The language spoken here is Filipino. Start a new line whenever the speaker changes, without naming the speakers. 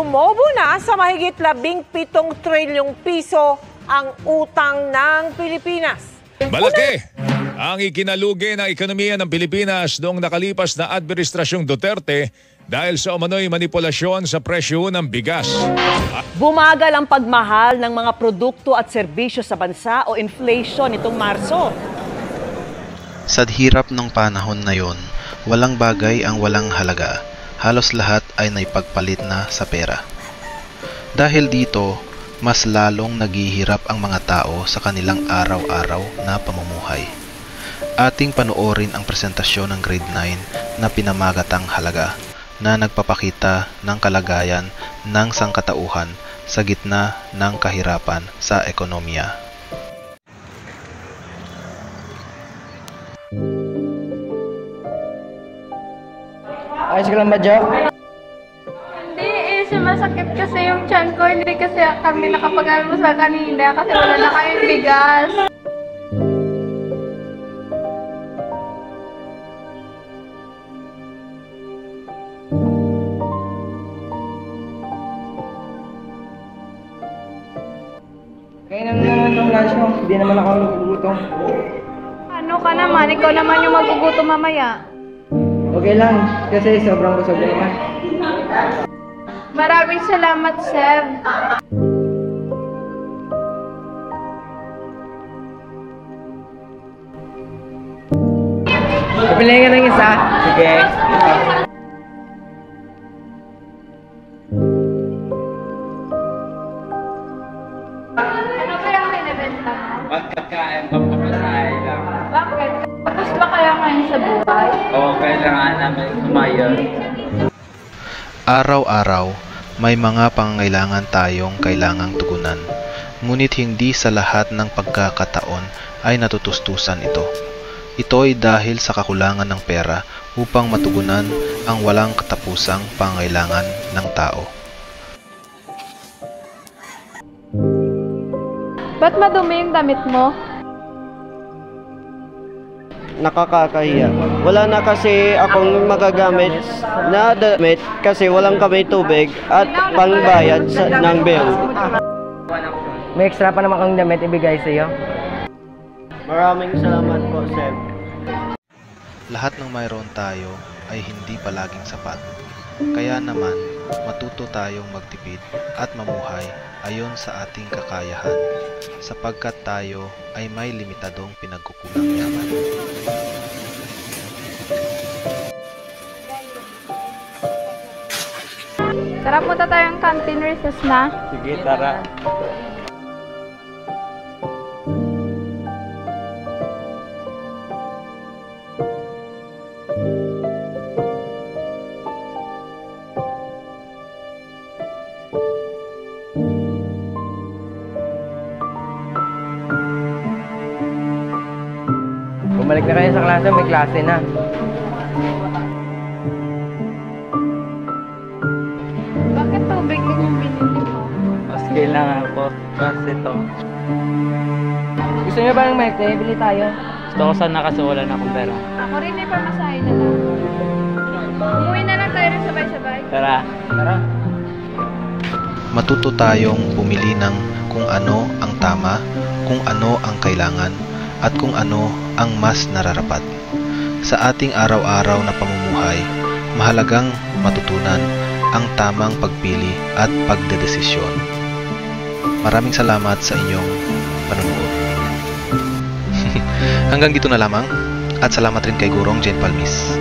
Sumobo na sa mahigit 17 trilyong piso ang utang ng Pilipinas.
Malaki ang ikinalugi ng ekonomiya ng Pilipinas noong nakalipas na Administrasyong Duterte dahil sa umano'y manipulasyon sa presyo ng bigas.
Bumagal ang pagmahal ng mga produkto at serbisyo sa bansa o inflation nitong Marso.
Sa hirap ng panahon na yon, walang bagay ang walang halaga. Halos lahat ay naipagpalit na sa pera. Dahil dito, mas lalong naghihirap ang mga tao sa kanilang araw-araw na pamumuhay. Ating panoorin ang presentasyon ng Grade 9 na pinamagatang halaga na nagpapakita ng kalagayan ng sangkatauhan sa gitna ng kahirapan sa ekonomiya.
Ayos ka lang ba, Jo?
Hindi, sumasakit kasi yung tiyan ko. Hindi kasi kami nakapag-almusal kanina kasi wala na kaming bigas.
Kaya naman itong lunch mo. Hindi naman ako nagugutom.
Ano ka naman? Ikaw naman yung magugutom mamaya.
Okay lang, kasi sobrang busog na naman.
Maraming salamat, sir.
Kapilay ka ng isa. Sige.
Ano kaya ang binibenta mo?
Pagkain, pampamasahe lang.
Bakit? Tapos ba kaya ngayon sa buhay?
Oo, kailangan namin kumayon.
Araw-araw, may mga pangangailangan tayong kailangang tugunan. Ngunit hindi sa lahat ng pagkakataon ay natutustusan ito. Ito ay dahil sa kakulangan ng pera upang matugunan ang walang katapusang pangangailangan ng tao.
Ba't madumi yung damit mo?
Nakakakahiya. Wala na kasi akong magagamit na damit kasi walang kami tubig at pangbayad ng bill.
May extra pa naman kang damit ibigay sa iyo.
Maraming salamat po, Sir.
Lahat ng mayroon tayo ay hindi palaging sapat. Kaya naman, matuto tayong magtipid at mamuhay ayon sa ating kakayahan, sapagkat tayo ay may limitadong pinagkukulang yaman.
Tara, punta tayong canteen, recess na.
Sige, tara.
Bumalik na kayo sa klase, may klase na.
Bakit tubig din yung binili mo?
Mas kailangan ko kasi ito.
Gusto niyo ba ng mic? Bili tayo.
Gusto ko sana kasi wala na akong pera.
Ako rin ay pamasahe na lang. Umuwi na lang tayo rin sabay-sabay.
Tara.
Tara.
Matuto tayong pumili ng kung ano ang tama, kung ano ang kailangan, at kung ano ang mas nararapat. Sa ating araw-araw na pamumuhay, mahalagang matutunan ang tamang pagpili at pagdedesisyon. Maraming salamat sa inyong panonood. Hanggang dito na lamang at salamat rin kay Gurong Jen Palmis.